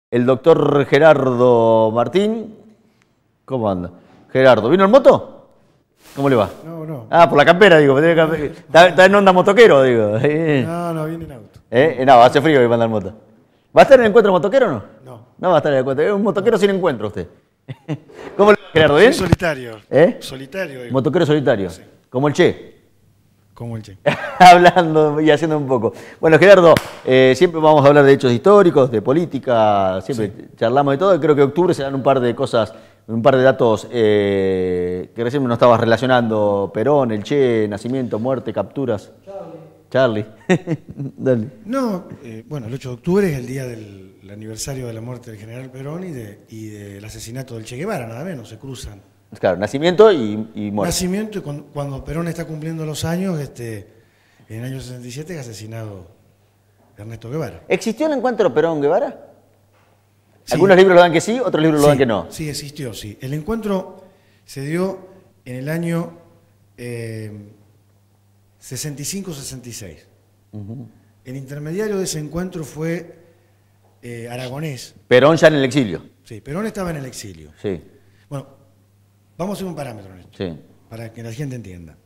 El doctor Gerardo Martín. ¿Cómo anda? Gerardo, ¿vino en moto? ¿Cómo le va? No. Ah, por la campera, digo. Está en onda motoquero, digo. No, viene en auto. No, hace frío que va a andar en moto. ¿Va a estar en el encuentro motoquero o no? No. No va a estar en el encuentro. Es un motoquero sin encuentro usted. ¿Cómo le va, Gerardo? ¿Bien? Soy solitario. ¿Eh? Solitario. Digo. Motoquero solitario. Sí. Como el Che. Como el Che. Hablando y haciendo un poco. Bueno, Gerardo, siempre vamos a hablar de hechos históricos, de política, siempre charlamos de todo. Y creo que en octubre se dan un par de cosas, un par de datos que recién nos estabas relacionando. Perón, el Che, nacimiento, muerte, capturas. Charlie. Dale. No, bueno, el 8 de octubre es el día del aniversario de la muerte del general Perón y del asesinato del Che Guevara, nada menos, se cruzan. Claro, nacimiento y muerte. Nacimiento, y cuando Perón está cumpliendo los años, en el año 67 es asesinado Ernesto Guevara. ¿Existió el encuentro Perón-Guevara? Sí. Algunos libros lo dan que sí, otros libros lo dan que no. Sí, existió, sí. El encuentro se dio en el año 65-66. El intermediario de ese encuentro fue Aragonés. Perón ya en el exilio. Sí, Perón estaba en el exilio. Sí, Bueno, vamos a hacer un parámetro en esto, sí. para que la gente entienda.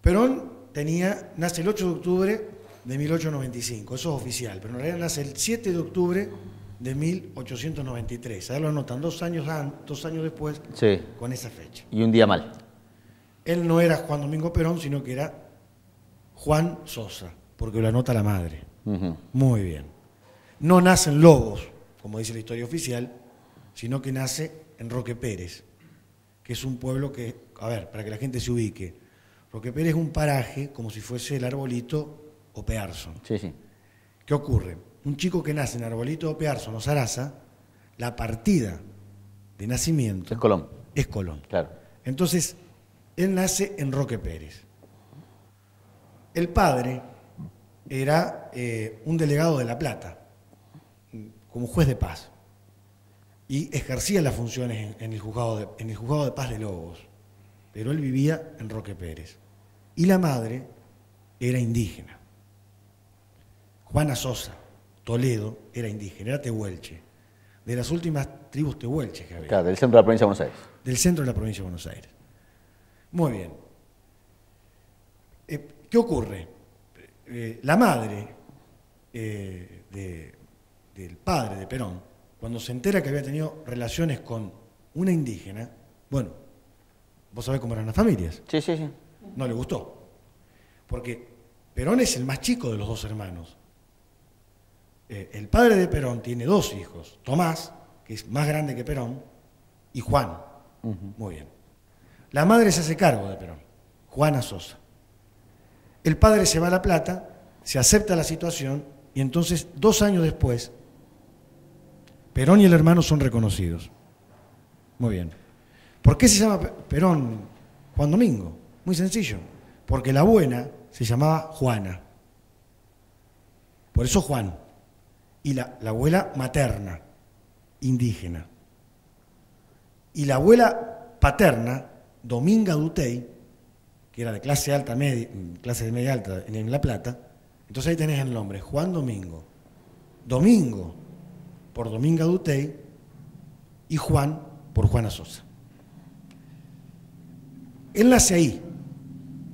Perón nace el 8 de octubre de 1895, eso es oficial, pero en realidad nace el 7 de octubre de 1893. Ahí lo anotan 2 años después, Sí. con esa fecha. Y un día mal. Él no era Juan Domingo Perón, sino que era Juan Sosa, porque lo anota la madre. Ujú. Muy bien. No nace en Lobos, como dice la historia oficial, sino que nace en Roque Pérez, que es un pueblo que, a ver, para que la gente se ubique, Roque Pérez es un paraje como si fuese el Arbolito o Pearson. Sí, sí. ¿Qué ocurre? Un chico que nace en Arbolito o Pearson o Sarasa, la partida de nacimiento Es Colón. es Colón. Claro. Entonces, él nace en Roque Pérez. El padre era un delegado de La Plata, como juez de paz, y ejercía las funciones en el juzgado de paz de Lobos, pero él vivía en Roque Pérez. Y la madre era indígena. Juana Sosa, Toledo, era indígena, era tehuelche, de las últimas tribus tehuelches que había. Claro, del centro de la provincia de Buenos Aires. Del centro de la provincia de Buenos Aires. Muy bien. ¿Qué ocurre? La madre del padre de Perón, cuando se entera que había tenido relaciones con una indígena, bueno, vos sabés cómo eran las familias, Sí, sí, sí. no le gustó. Porque Perón es el más chico de los 2 hermanos. El padre de Perón tiene 2 hijos, Tomás, que es más grande que Perón, y Juan. Muy bien. La madre se hace cargo de Perón, Juana Sosa. El padre se va a La Plata, se acepta la situación y entonces 2 años después, Perón y el hermano son reconocidos. Muy bien. ¿Por qué se llama Perón Juan Domingo? Muy sencillo. Porque la abuela se llamaba Juana. Por eso Juan. Y la abuela materna, indígena. Y la abuela paterna, Dominga Dutey, que era de clase alta, clase de media alta en La Plata, entonces ahí tenés el nombre, Juan Domingo. Domingo por Dominga Dutey y Juan por Juana Sosa. Él nace ahí,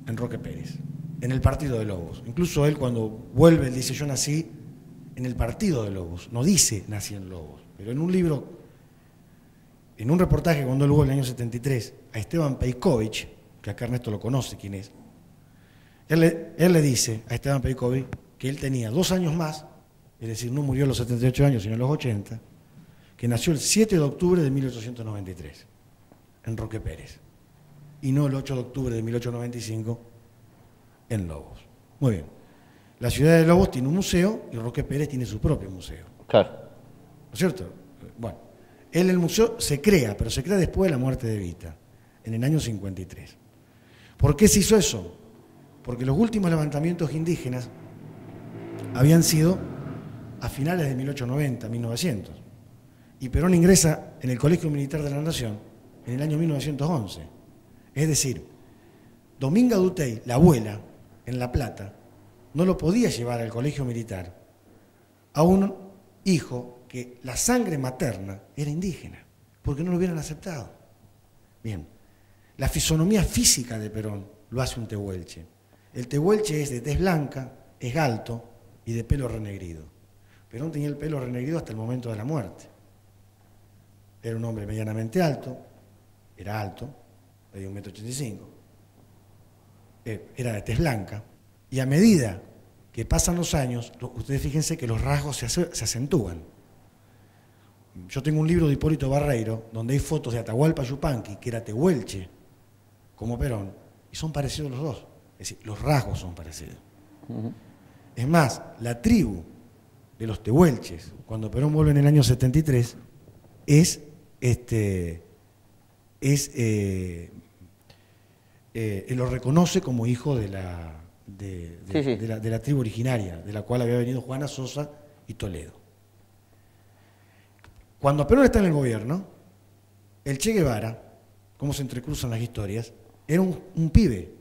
en Roque Pérez, en el partido de Lobos. Incluso él cuando vuelve, él dice, yo nací en el partido de Lobos. No dice nací en Lobos, pero en un libro, en un reportaje cuando él hubo en el año 73, a Esteban Pejković, que acá Ernesto lo conoce quién es, él le dice a Esteban Pejković que él tenía 2 años más, es decir, no murió a los 78 años, sino a los 80, que nació el 7 de octubre de 1893, en Roque Pérez, y no el 8 de octubre de 1895, en Lobos. Muy bien. La ciudad de Lobos tiene un museo y Roque Pérez tiene su propio museo. Claro. ¿No es cierto? Bueno, el museo se crea, pero se crea después de la muerte de Evita, en el año 53. ¿Por qué se hizo eso? Porque los últimos levantamientos indígenas habían sido a finales de 1890, 1900. Y Perón ingresa en el Colegio Militar de la Nación en el año 1911. Es decir, Dominga Dutey, la abuela, en La Plata, no lo podía llevar al colegio militar a un hijo que la sangre materna era indígena, porque no lo hubieran aceptado. Bien, la fisonomía física de Perón lo hace un tehuelche. El tehuelche es de tez blanca, es alto y de pelo renegrido. Perón tenía el pelo renegrido hasta el momento de la muerte. Era un hombre medianamente alto, era alto, medía 1,85 m, era de tez blanca, y a medida que pasan los años, ustedes fíjense que los rasgos se acentúan. Yo tengo un libro de Hipólito Barreiro donde hay fotos de Atahualpa Yupanqui, que era tehuelche, como Perón, y son parecidos los dos. Es decir, los rasgos son parecidos. Es más, la tribu de los tehuelches, cuando Perón vuelve en el año 73, lo reconoce como hijo de la tribu originaria, de la cual había venido Juana Sosa y Toledo. Cuando Perón está en el gobierno, el Che Guevara, cómo se entrecruzan las historias, era un pibe,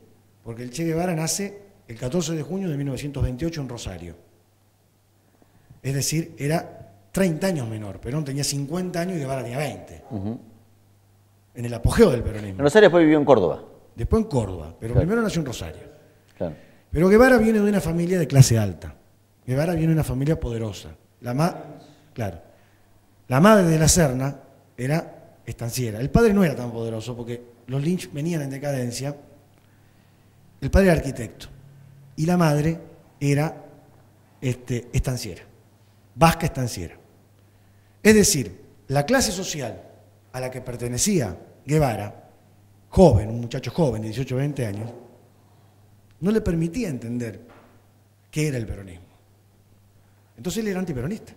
porque el Che Guevara nace el 14 de junio de 1928 en Rosario. Es decir, era 30 años menor. Perón tenía 50 años y Guevara tenía 20. En el apogeo del peronismo. En Rosario después vivió en Córdoba. Después en Córdoba, pero claro. Primero nació en Rosario. Claro. Pero Guevara viene de una familia de clase alta. Guevara viene de una familia poderosa. La madre de la Serna era estanciera. El padre no era tan poderoso porque los Lynch venían en decadencia. El padre era arquitecto y la madre era estanciera, vasca estanciera. Es decir, la clase social a la que pertenecía Guevara, joven, un muchacho joven de 18 o 20 años, no le permitía entender qué era el peronismo. Entonces él era antiperonista.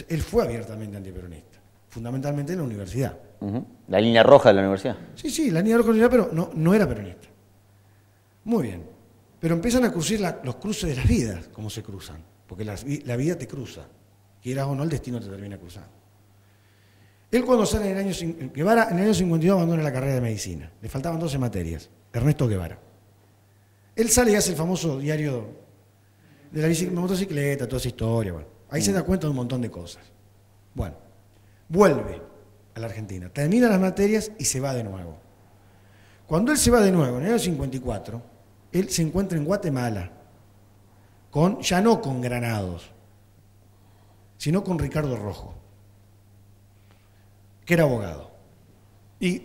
Él fue abiertamente antiperonista, fundamentalmente en la universidad. La línea roja de la universidad. Sí, la línea roja de la universidad, pero no era peronista. Muy bien. Pero empiezan a cruzar los cruces de las vidas, como se cruzan, porque la vida te cruza, quieras o no, el destino te termina cruzando. Él cuando sale Guevara en el año 52 abandona la carrera de medicina, le faltaban 12 materias, Ernesto Guevara. Él sale y hace el famoso diario de la motocicleta, toda esa historia, bueno, ahí se da cuenta de un montón de cosas. Bueno, vuelve a la Argentina, termina las materias y se va de nuevo. Cuando él se va de nuevo, en el año 54, él se encuentra en Guatemala, ya no con Granados, sino con Ricardo Rojo, que era abogado. Y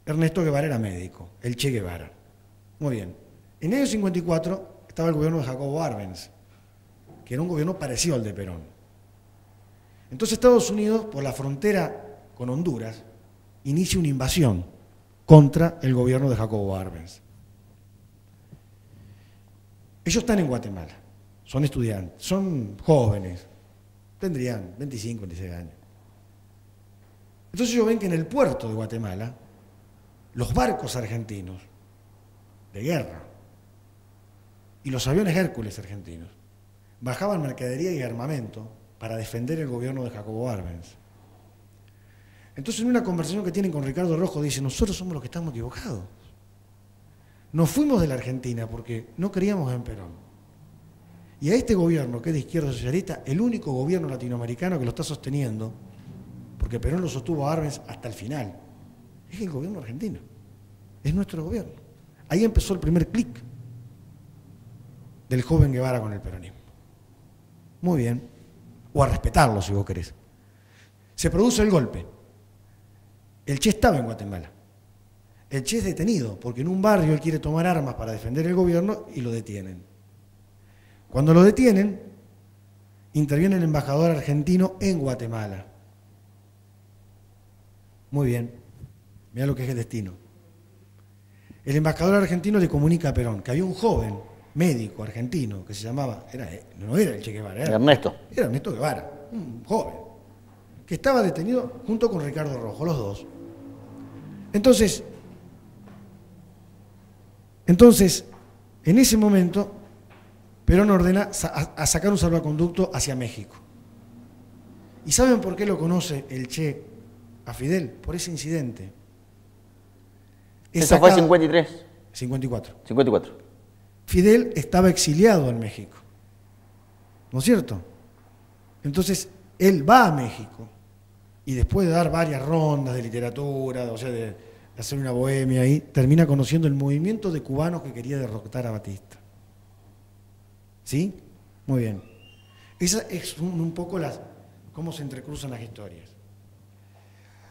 Ernesto Guevara era médico, el Che Guevara. Muy bien. En el año 54 estaba el gobierno de Jacobo Arbenz, que era un gobierno parecido al de Perón. Entonces Estados Unidos, por la frontera con Honduras, inicia una invasión contra el gobierno de Jacobo Arbenz. Ellos están en Guatemala, son estudiantes, son jóvenes, tendrían 25, 26 años. Entonces ellos ven que en el puerto de Guatemala, los barcos argentinos de guerra y los aviones Hércules argentinos bajaban mercadería y armamento para defender el gobierno de Jacobo Arbenz. Entonces en una conversación que tienen con Ricardo Rojo dice, nosotros somos los que estamos equivocados. Nos fuimos de la Argentina porque no creíamos en Perón. Y a este gobierno, que es de izquierda socialista, el único gobierno latinoamericano que lo está sosteniendo, porque Perón lo sostuvo a Arbenz hasta el final, es el gobierno argentino. Es nuestro gobierno. Ahí empezó el primer clic del joven Guevara con el peronismo. Muy bien. O a respetarlo, si vos querés. Se produce el golpe. El Che estaba en Guatemala. El Che es detenido, porque en un barrio él quiere tomar armas para defender el gobierno y lo detienen. Cuando lo detienen, interviene el embajador argentino en Guatemala. Muy bien, mirá lo que es el destino. El embajador argentino le comunica a Perón que había un joven médico argentino que se llamaba, no era el Che Guevara, era Ernesto Guevara, un joven, que estaba detenido junto con Ricardo Rojo, los dos. Entonces, en ese momento, Perón ordena a sacar un salvoconducto hacia México. ¿Y saben por qué lo conoce el Che a Fidel? Por ese incidente. ¿Eso fue en 53? 54. 54. Fidel estaba exiliado en México, ¿no es cierto? Entonces, él va a México y después de dar varias rondas de literatura, o sea, de hacer una bohemia ahí, termina conociendo el movimiento de cubanos que quería derrotar a Batista. ¿Sí? Muy bien. Esa es un poco cómo se entrecruzan las historias.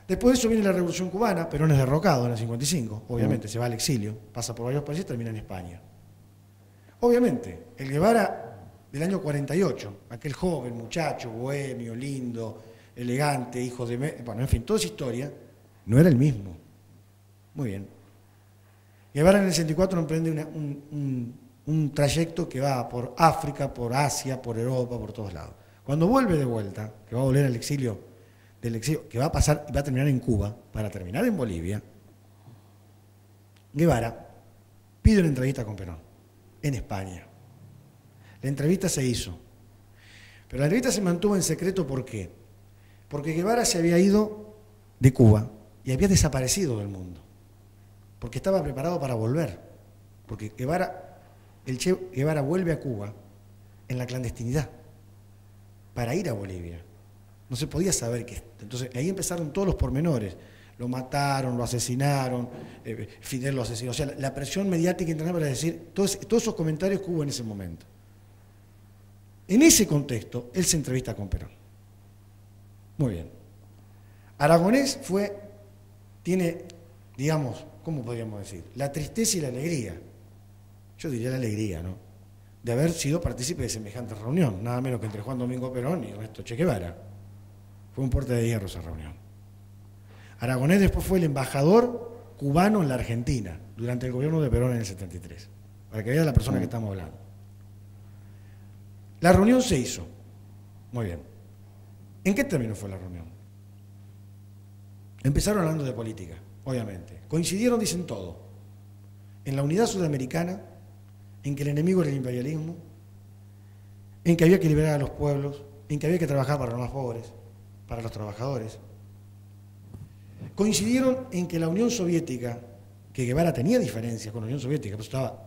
Después de eso viene la Revolución Cubana, Perón es derrocado en el 55, obviamente, se va al exilio, pasa por varios países y termina en España. Obviamente, el Guevara del año 48, aquel joven, muchacho, bohemio, lindo, elegante, hijo de... Bueno, en fin, toda esa historia no era el mismo. Muy bien. Guevara en el 64 emprende un trayecto que va por África, por Asia, por Europa, por todos lados. Cuando vuelve de vuelta, que va a volver al exilio, del exilio, que va a pasar y va a terminar en Cuba, para terminar en Bolivia, Guevara pide una entrevista con Perón, en España. La entrevista se hizo, pero la entrevista se mantuvo en secreto, ¿por qué? Porque Guevara se había ido de Cuba y había desaparecido del mundo, porque estaba preparado para volver, porque el Che Guevara vuelve a Cuba en la clandestinidad, para ir a Bolivia. No se podía saber que... Entonces ahí empezaron todos los pormenores. Lo mataron, lo asesinaron, Fidel lo asesinó. O sea, la presión mediática internacional para decir todos esos comentarios que hubo en ese momento. En ese contexto, él se entrevista con Perón. Muy bien. Aragonés tiene, digamos, ¿cómo podríamos decir? La tristeza y la alegría. Yo diría la alegría, ¿no? De haber sido partícipe de semejante reunión, nada menos que entre Juan Domingo Perón y Ernesto Che Guevara. Fue un puerta de hierro esa reunión. Aragonés después fue el embajador cubano en la Argentina, durante el gobierno de Perón en el 73, para que vea la persona que estamos hablando. La reunión se hizo. Muy bien. ¿En qué términos fue la reunión? Empezaron hablando de política, obviamente. Coincidieron, dicen todo, en la unidad sudamericana, en que el enemigo era el imperialismo, en que había que liberar a los pueblos, en que había que trabajar para los más pobres, para los trabajadores. Coincidieron en que la Unión Soviética, que Guevara tenía diferencias con la Unión Soviética, pero estaba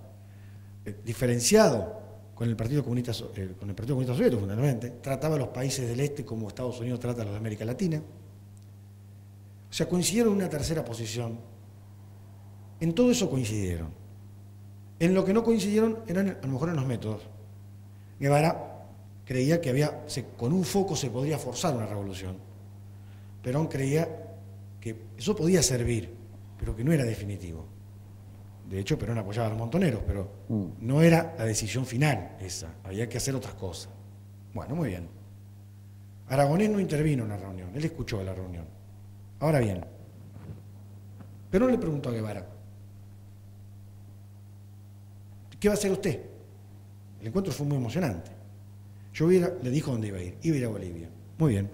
diferenciado con el Partido Comunista Soviético, fundamentalmente, trataba a los países del este como Estados Unidos trata a los de América Latina. O sea, coincidieron en una tercera posición. En todo eso coincidieron. En lo que no coincidieron eran a lo mejor en los métodos. Guevara creía que con un foco se podría forzar una revolución. Perón creía que eso podía servir, pero que no era definitivo. De hecho, Perón apoyaba a los montoneros, pero no era la decisión final esa, había que hacer otras cosas. Bueno, muy bien. Aragonés no intervino en la reunión, él escuchó la reunión. Ahora bien, Perón le preguntó a Guevara, ¿qué va a hacer usted? El encuentro fue muy emocionante. Le dijo dónde iba a ir a Bolivia. Muy bien.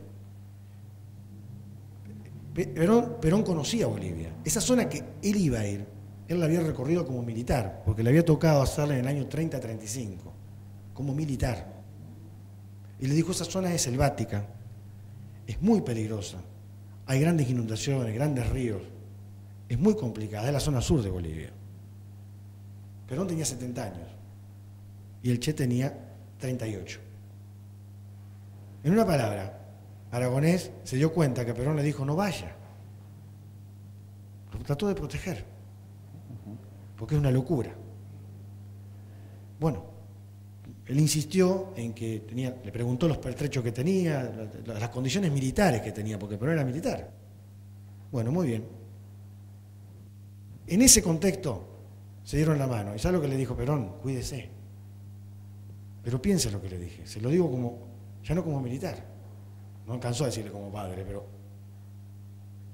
Perón conocía Bolivia. Esa zona que él iba a ir, él la había recorrido como militar, porque le había tocado hacerla en el año 30-35, como militar. Y le dijo, esa zona es selvática, es muy peligrosa, hay grandes inundaciones, grandes ríos, es muy complicada, es la zona sur de Bolivia. Perón tenía 70 años y el Che tenía 38. En una palabra, Aragonés se dio cuenta que Perón le dijo no vaya. Lo trató de proteger, porque es una locura. Bueno, él insistió en que le preguntó los pertrechos que tenía, las condiciones militares que tenía, porque Perón era militar. Bueno, muy bien. En ese contexto se dieron la mano. ¿Y sabe lo que le dijo Perón? Cuídese. Pero piense lo que le dije. Se lo digo ya no como militar. No alcanzó a decirle como padre, pero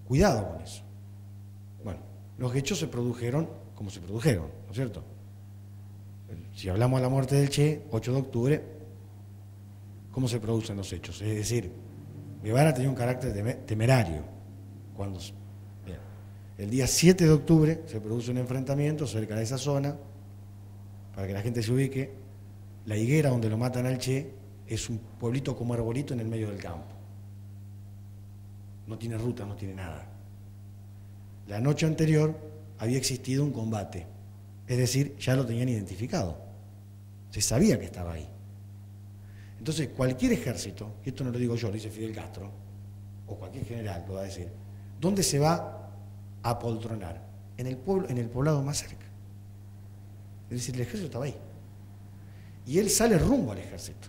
cuidado con eso. Bueno, los hechos se produjeron como se produjeron, ¿no es cierto? Si hablamos de la muerte del Che, 8 de octubre, ¿cómo se producen los hechos? Es decir, Guevara tenía un carácter temerario. El día 7 de octubre se produce un enfrentamiento cerca de esa zona, para que la gente se ubique. La higuera donde lo matan al Che es un pueblito como arbolito en el medio del campo. No tiene ruta, no tiene nada. La noche anterior había existido un combate, es decir, ya lo tenían identificado. Se sabía que estaba ahí. Entonces, cualquier ejército, y esto no lo digo yo, lo dice Fidel Castro, o cualquier general lo va a decir, ¿dónde se va a apoltronar? En el pueblo, en el poblado más cerca. Es decir, el ejército estaba ahí. Y él sale rumbo al ejército,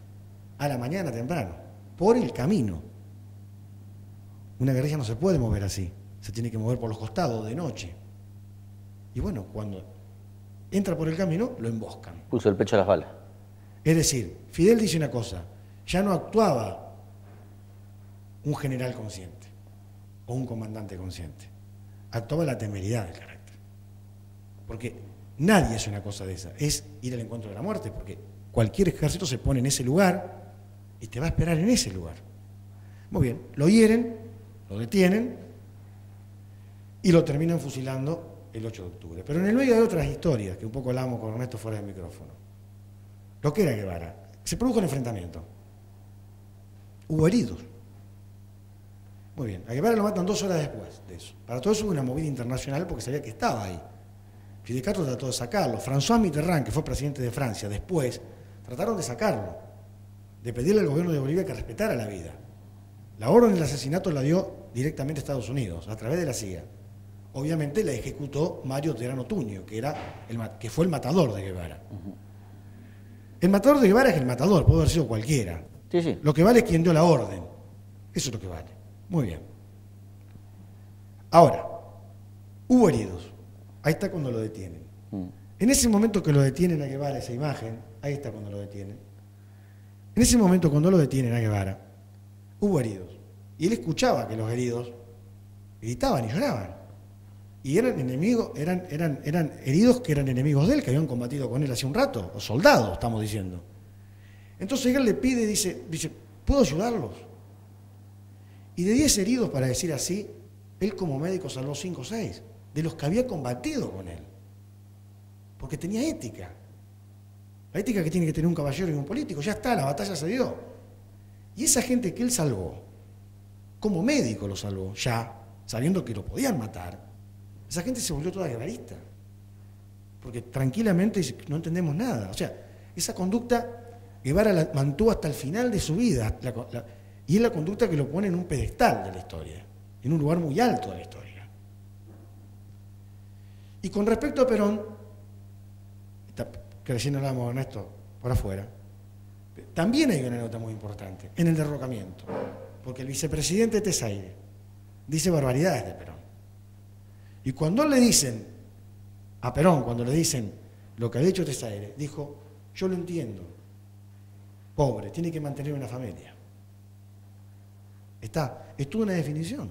a la mañana temprano, por el camino. Una guerrilla no se puede mover así, se tiene que mover por los costados de noche. Y bueno, cuando entra por el camino, lo emboscan. Puso el pecho a las balas. Es decir, Fidel dice una cosa, ya no actuaba un general consciente o un comandante consciente, actuaba la temeridad del carácter. Porque nadie hace una cosa de esa, es ir al encuentro de la muerte, porque cualquier ejército se pone en ese lugar y te va a esperar en ese lugar. Muy bien, lo hieren, lo detienen y lo terminan fusilando el 8 de octubre. Pero en el medio de otras historias, que un poco hablamos con Ernesto fuera del micrófono, lo que era Guevara, se produjo el enfrentamiento. Hubo heridos. Muy bien, a Guevara lo matan 2 horas después de eso. Para todo eso hubo una movida internacional porque sabía que estaba ahí. Fidel Castro trató de sacarlo. François Mitterrand, que fue presidente de Francia, después trataron de sacarlo, de pedirle al gobierno de Bolivia que respetara la vida. La orden del asesinato la dio directamente a Estados Unidos, a través de la CIA. Obviamente la ejecutó Mario Terano Tuño, que fue el matador de Guevara. El matador de Guevara es el matador, puede haber sido cualquiera. Sí, sí. Lo que vale es quien dio la orden. Eso es lo que vale. Muy bien. Ahora, hubo heridos. Ahí está cuando lo detienen. En ese momento que lo detienen a Guevara, esa imagen, ahí está cuando lo detienen. En ese momento cuando lo detienen a Guevara, hubo heridos. Y él escuchaba que los heridos gritaban y lloraban. Y eran enemigos, eran heridos que eran enemigos de él, que habían combatido con él hace un rato, o soldados, estamos diciendo. Entonces él le pide, dice, ¿puedo ayudarlos? Y de 10 heridos, para decir así, él como médico salvó 5 o 6, de los que había combatido con él. Porque tenía ética. La ética que tiene que tener un caballero y un político. Ya está, la batalla se dio. Y esa gente que él salvó, como médico lo salvó, ya, sabiendo que lo podían matar, esa gente se volvió toda guevarista. Porque tranquilamente dice, no entendemos nada. O sea, esa conducta Guevara la mantuvo hasta el final de su vida. Y es la conducta que lo pone en un pedestal de la historia, en un lugar muy alto de la historia. Y con respecto a Perón, que recién hablábamos de esto por afuera, también hay una nota muy importante en el derrocamiento, porque el vicepresidente Tesaire dice barbaridades de Perón. Y cuando le dicen a Perón, cuando le dicen lo que ha dicho Tesaire, dijo, yo lo entiendo, pobre, tiene que mantener una familia. Es toda una definición.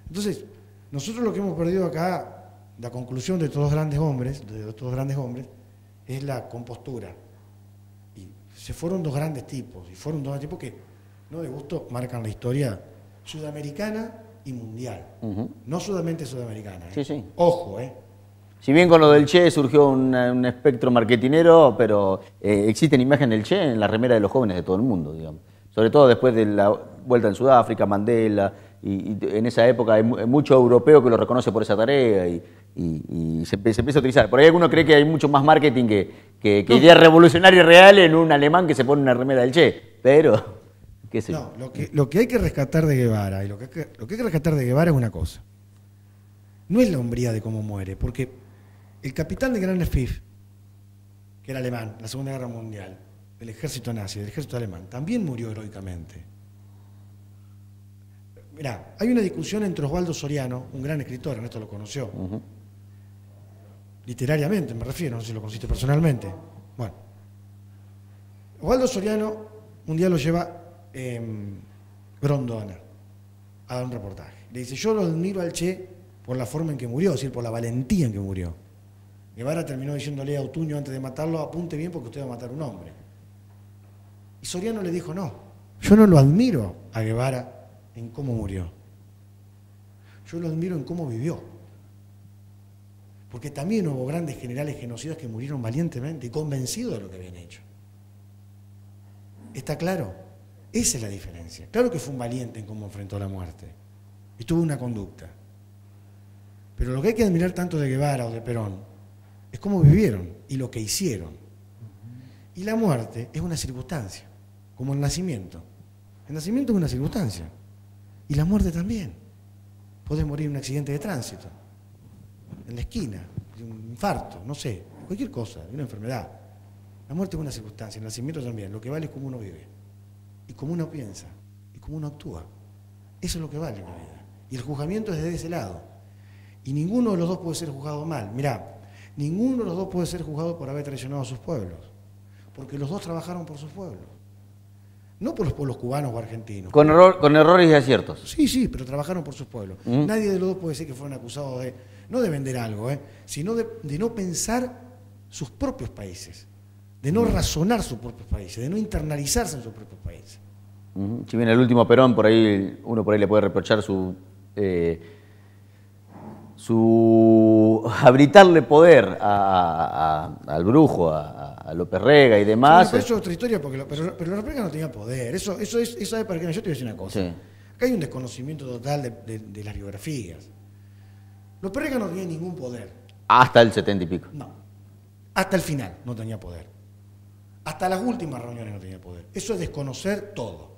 Entonces, nosotros lo que hemos perdido acá, la conclusión de todos los grandes hombres, es la compostura. Y se fueron 2 grandes tipos, y fueron 2 tipos que, no de gusto, marcan la historia sudamericana y mundial. No solamente sudamericana. Sí, sí. Ojo, Si bien con lo del Che surgió un espectro marketinero, pero existen imágenes del Che en la remera de los jóvenes de todo el mundo, digamos. Sobre todo después de la vuelta en Sudáfrica, Mandela, y en esa época hay mucho europeo que lo reconoce por esa tarea y se empieza a utilizar. Por ahí alguno cree que hay mucho más marketing que No. idea revolucionaria real en un alemán que se pone una remera del Che, pero qué sé yo. No, lo que hay que rescatar de Guevara, y lo que hay que rescatar de Guevara es una cosa. No es la hombría de cómo muere, porque el capitán de Gran Schiff, que era alemán, en la Segunda Guerra Mundial, del ejército nazi, del ejército alemán, también murió heroicamente. Mirá, hay una discusión entre Osvaldo Soriano, un gran escritor, Ernesto lo conoció, literariamente me refiero, no sé si lo conociste personalmente. Bueno, Osvaldo Soriano un día lo lleva Grondona a dar un reportaje. Le dice, yo lo admiro al Che por la forma en que murió, es decir, por la valentía en que murió. Guevara terminó diciéndole a Utuño antes de matarlo, apunte bien porque usted va a matar a un hombre. Y Soriano le dijo, no, yo no lo admiro a Guevara en cómo murió. Yo lo admiro en cómo vivió. Porque también hubo grandes generales genocidas que murieron valientemente y convencidos de lo que habían hecho. ¿Está claro? Esa es la diferencia. Claro que fue un valiente en cómo enfrentó la muerte. Y tuvo una conducta. Pero lo que hay que admirar tanto de Guevara o de Perón es cómo vivieron y lo que hicieron. Y la muerte es una circunstancia, como el nacimiento. El nacimiento es una circunstancia. Y la muerte también. Podés morir en un accidente de tránsito, en la esquina, un infarto, no sé, cualquier cosa, una enfermedad. La muerte es una circunstancia, el nacimiento también. Lo que vale es cómo uno vive, y cómo uno piensa, y cómo uno actúa. Eso es lo que vale en la vida. Y el juzgamiento es desde ese lado. Y ninguno de los dos puede ser juzgado mal. Mirá, ninguno de los dos puede ser juzgado por haber traicionado a sus pueblos. Porque los dos trabajaron por sus pueblos. No por los pueblos cubanos o argentinos. Con errores y aciertos. Sí, pero trabajaron por sus pueblos. Nadie de los dos puede decir que fueron acusados de, no de vender algo, sino de no pensar sus propios países, de no razonar sus propios países, de no internalizarse en sus propios países. Si bien el último Perón, por ahí uno le puede reprochar su habilitarle poder al brujo, a López Rega y demás. Pero eso es otra historia, pero López Rega no tenía poder. Eso es para que yo te voy a decir una cosa. Sí. Acá hay un desconocimiento total de las biografías. López Rega no tenía ningún poder. Hasta el 70 y pico. No. Hasta el final no tenía poder. Hasta las últimas reuniones no tenía poder. Eso es desconocer todo.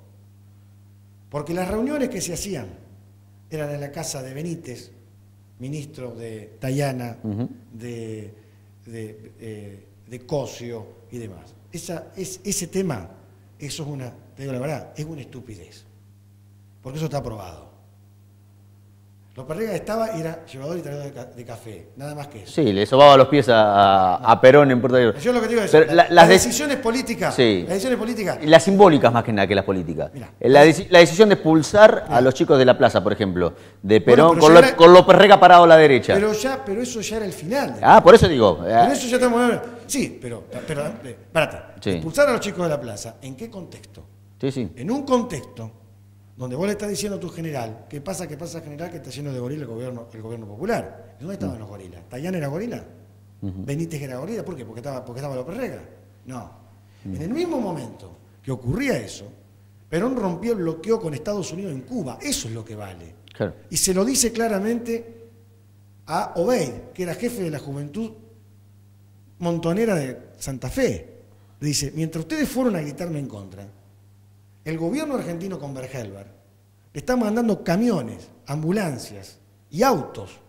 Porque las reuniones que se hacían eran en la casa de Benítez, ministro de Tayana, de Cosio y demás. Ese tema, eso es te digo la verdad, es una estupidez. Porque eso está probado. López Rega estaba y era llevador y traidor de café, nada más que eso. Sí, le sobaba los pies a Perón en Puerto Rico. Yo lo que te digo es, las decisiones políticas, sí. Las decisiones políticas. Y las simbólicas más que nada que las políticas. Mirá, la decisión de expulsar a los chicos de la plaza, por ejemplo, de Perón, con López Rega parado a la derecha. Pero eso ya era el final. Por eso digo. Pero eso ya estamos hablando. Sí, pero espérate. Sí. Expulsar a los chicos de la plaza, ¿en qué contexto? Sí. En un contexto donde vos le estás diciendo a tu general, ¿qué pasa general que está lleno de gorila el gobierno popular? ¿Dónde estaban los gorilas? ¿Tayana era gorila? ¿Benítez era gorila? ¿Por qué? Porque estaba López Rega. No. En el mismo momento que ocurría eso, Perón rompió el bloqueo con Estados Unidos en Cuba. Eso es lo que vale. Claro. Y se lo dice claramente a Obeid, que era jefe de la Juventud Montonera de Santa Fe. Le dice, mientras ustedes fueron a gritarme en contra, el gobierno argentino con Bergelber le está mandando camiones, ambulancias y autos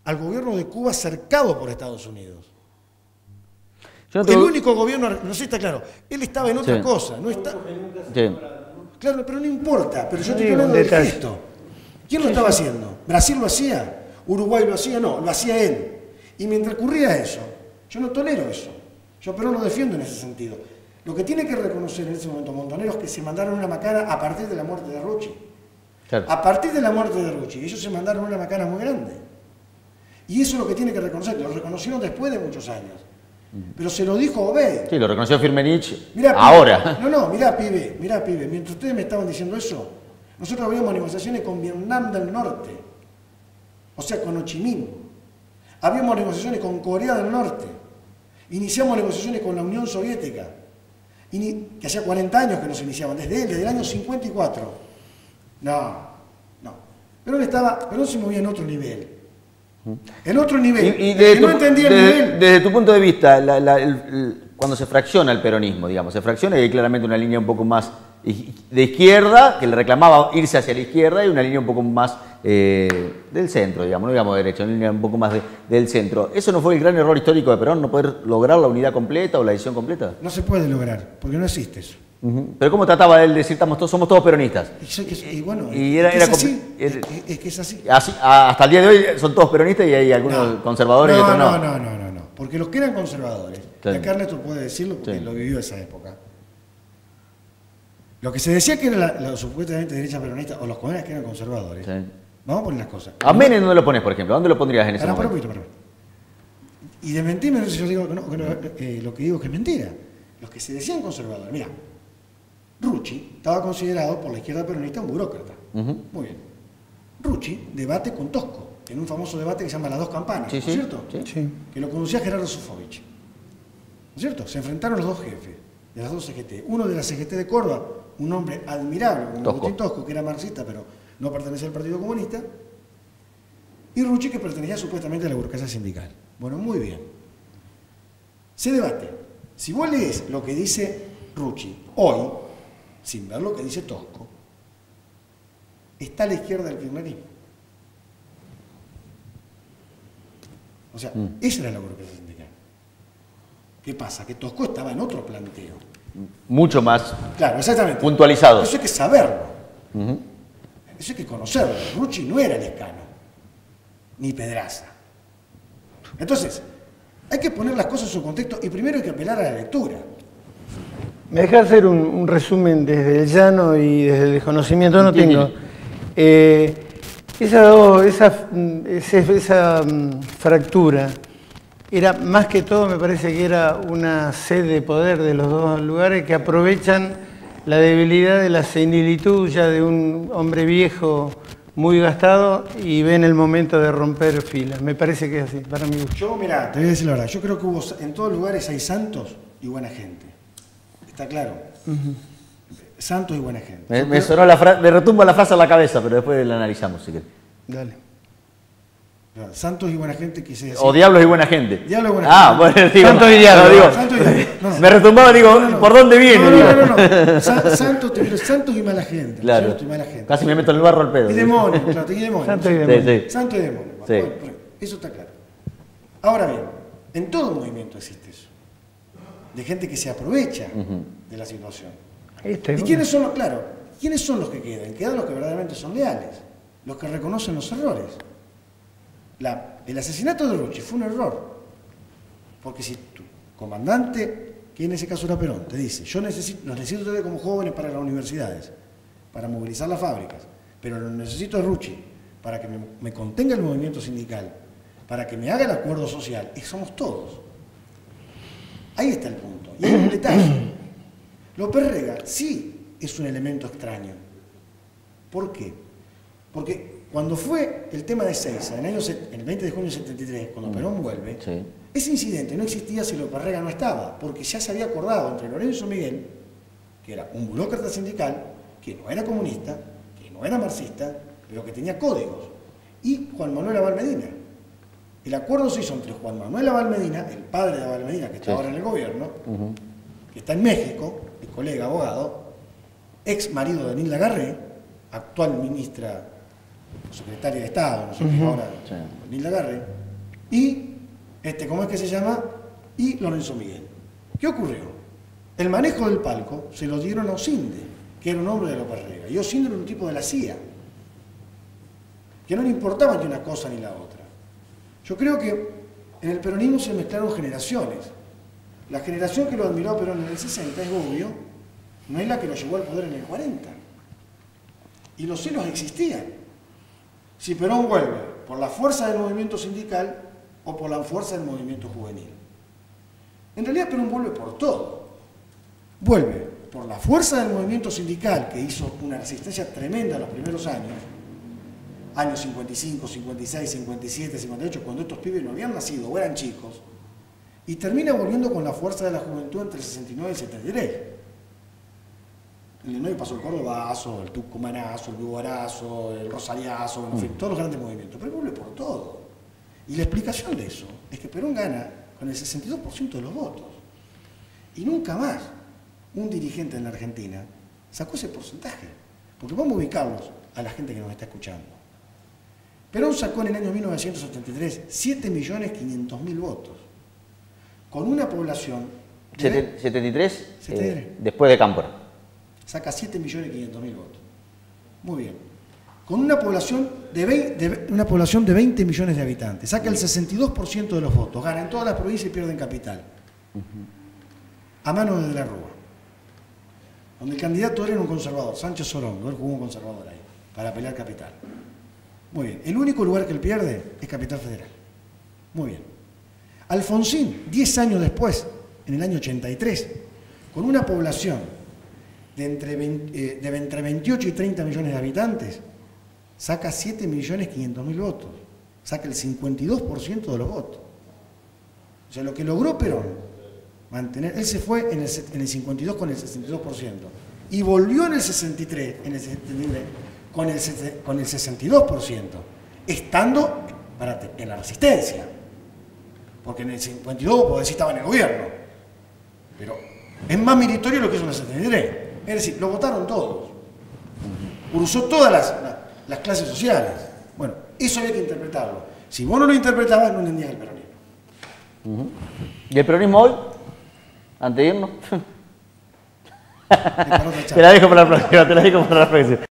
al gobierno de Cuba cercado por Estados Unidos. El único gobierno, no sé si está claro, él estaba en otra cosa, no está. Sí. Claro, pero no importa, pero yo estoy hablando del gesto. ¿Quién lo estaba haciendo? ¿Brasil lo hacía? ¿Uruguay lo hacía? No, lo hacía él. Y mientras ocurría eso, yo no tolero eso. Yo pero lo defiendo en ese sentido. Lo que tiene que reconocer en ese momento Montoneros es que se mandaron una macana a partir de la muerte de Rucci. Claro. A partir de la muerte de Rucci, ellos se mandaron una macana muy grande. Y eso es lo que tiene que reconocer. Lo reconocieron después de muchos años. Pero se lo dijo Obeid. Sí, lo reconoció Firmenich ahora. Mirá, pibe. Mientras ustedes me estaban diciendo eso, nosotros habíamos negociaciones con Vietnam del Norte. O sea, con Ho Chi Minh. Habíamos negociaciones con Corea del Norte. Iniciamos negociaciones con la Unión Soviética. Que hacía 40 años que nos iniciaban, desde el año 54. No. Perón se movía en otro nivel. En otro nivel. Y no entendía el nivel. Desde tu punto de vista, cuando se fracciona el peronismo, digamos, se fracciona y hay claramente una línea un poco más de izquierda, que le reclamaba irse hacia la izquierda, y una línea un poco más del centro, digamos, no digamos de derecha, una línea un poco más del centro. ¿Eso no fue el gran error histórico de Perón, no poder lograr la unidad completa o la decisión completa? No se puede lograr, porque no existe eso. Pero ¿cómo trataba él de decir somos todos peronistas? Y bueno, es que es así. Hasta el día de hoy son todos peronistas y hay algunos conservadores y otros no. No. Porque los que eran conservadores, y acá Ernesto puede decirlo porque lo vivió esa época. Lo que se decía que era la supuestamente derecha peronista, o los comunistas que eran conservadores. Sí. Vamos a poner las cosas. ¿A Menem dónde lo pones, por ejemplo? ¿Dónde lo pondrías en ese momento? Perdón. Y de mentirme, yo digo lo que digo es que es mentira. Los que se decían conservadores, mira, Rucci estaba considerado por la izquierda peronista un burócrata. Muy bien. Rucci debate con Tosco, en un famoso debate que se llama Las Dos Campanas, ¿no es cierto? Sí. Que lo conducía Gerardo Sofovich. ¿No es cierto? Se enfrentaron los dos jefes de las dos CGT. Uno de la CGT de Córdoba, un hombre admirable, como Agustín Tosco, que era marxista, pero no pertenecía al Partido Comunista, y Rucci, que pertenecía supuestamente a la burocracia sindical. Bueno, muy bien. Se debate. Si vos lees lo que dice Rucci hoy, sin ver lo que dice Tosco, está a la izquierda del kirchnerismo. O sea, esa era la burocracia sindical. ¿Qué pasa? Que Tosco estaba en otro planteo. Mucho más Claro, exactamente. puntualizado. Eso hay que saberlo. Eso hay que conocerlo. Rucci no era Lescano, ni Pedraza. Entonces, hay que poner las cosas en su contexto y primero hay que apelar a la lectura. ¿Me deja hacer un resumen desde el llano y desde el desconocimiento? No tengo. Esa fractura era más que todo, me parece que era una sed de poder de los dos lugares que aprovechan la debilidad de la senilitud ya de un hombre viejo muy gastado y ven el momento de romper filas. Me parece que es así, para mí. Yo, mira, te voy a decir la verdad, yo creo que en todos lugares hay santos y buena gente. ¿Está claro? Santos y buena gente. Me sonó la frase, me retumba la frase a la cabeza, pero después la analizamos, si querés. Dale. Santos y buena gente quise decir. O diablos y buena gente. Diablos y buena gente. Bueno, digo. Santos y diablos. Digo, Santos y diablos. No. Me retumbaba, digo, ¿por dónde viene? No. Santos y mala gente. Claro. Santos y mala gente. Casi me meto en el barro al pedo. Y demonios, claro, y demonios. Santos y demonios. Sí. Santos y demonios. Sí. Bueno, eso está claro. Ahora bien, en todo movimiento existe eso. De gente que se aprovecha de la situación. ¿Y quiénes son los, claro, quiénes son los que quedan? Quedan los que verdaderamente son leales, los que reconocen los errores. El asesinato de Rucci fue un error, porque si tu comandante, que en ese caso era Perón, te dice, los necesito ustedes como jóvenes para las universidades, para movilizar las fábricas, pero lo necesito a Rucci para que me contenga el movimiento sindical, para que me haga el acuerdo social, y somos todos. Ahí está el punto. Y hay un detalle. López Rega sí es un elemento extraño. ¿Por qué? Porque cuando fue el tema de Seiza, en el 20 de junio del 73, cuando Perón vuelve, Sí. ese incidente no existía si López Rega no estaba, porque ya se había acordado entre Lorenzo Miguel, que era un burócrata sindical, que no era comunista, que no era marxista, pero que tenía códigos, y Juan Manuel Abal Medina. El acuerdo se hizo entre Juan Manuel Abal Medina, el padre de Abal Medina, que está ahora en el gobierno, que está en México, el colega abogado, ex marido de Nilda Garré, actual ministra, secretaria de Estado, no sé qué ahora, Nilda Garré, y, ¿cómo es que se llama? Y Lorenzo Miguel. ¿Qué ocurrió? El manejo del palco se lo dieron a Osinde, que era un hombre de López Rega, y Osinde era un tipo de la CIA, que no le importaba ni una cosa ni la otra. Yo creo que en el peronismo se mezclaron generaciones. La generación que lo admiró a Perón en el 60 es obvio, no es la que lo llevó al poder en el 40. Y los celos existían. Si Perón vuelve por la fuerza del movimiento sindical o por la fuerza del movimiento juvenil. En realidad Perón vuelve por todo. Vuelve por la fuerza del movimiento sindical, que hizo una resistencia tremenda en los primeros años 55, 56, 57, 58, cuando estos pibes no habían nacido o eran chicos, y termina volviendo con la fuerza de la juventud entre el 69 y el 73. En el 9 pasó el Cordobazo, el Tucumanazo, el Vivarazo, el Rosariazo, en fin, todos los grandes movimientos, pero vuelve por todo. Y la explicación de eso es que Perón gana con el 62% de los votos. Y nunca más un dirigente en la Argentina sacó ese porcentaje, porque vamos a ubicarlos a la gente que nos está escuchando. Perón sacó en el año 1973 7.500.000 votos, con una población... 73, 73. Después de Cámpora. Saca 7.500.000 votos. Muy bien. Con una población de 20 millones de habitantes. Saca el 62% de los votos. Gana en todas las provincias y pierde en capital. A mano de la Rúa. Donde el candidato era un conservador, Sánchez Sorongo. Él jugó un conservador ahí, para pelear capital. Muy bien. El único lugar que él pierde es Capital Federal. Muy bien. Alfonsín, 10 años después, en el año 83, con una población de entre 28 y 30 millones de habitantes, saca 7.500.000 votos. Saca el 52% de los votos. O sea, lo que logró Perón, mantener, él se fue en el 52 con el 62% y volvió en el 63, con el 62%, estando en la resistencia. Porque en el 52 podés decir estaba en el gobierno. Pero es más meritorio lo que hizo en el 73. Es decir, lo votaron todos. Cruzó todas las clases sociales. Bueno, eso había que interpretarlo. Si vos no lo interpretabas, no entendías el peronismo. ¿Y el peronismo hoy? Antes de irnos. Te la dejo para la próxima,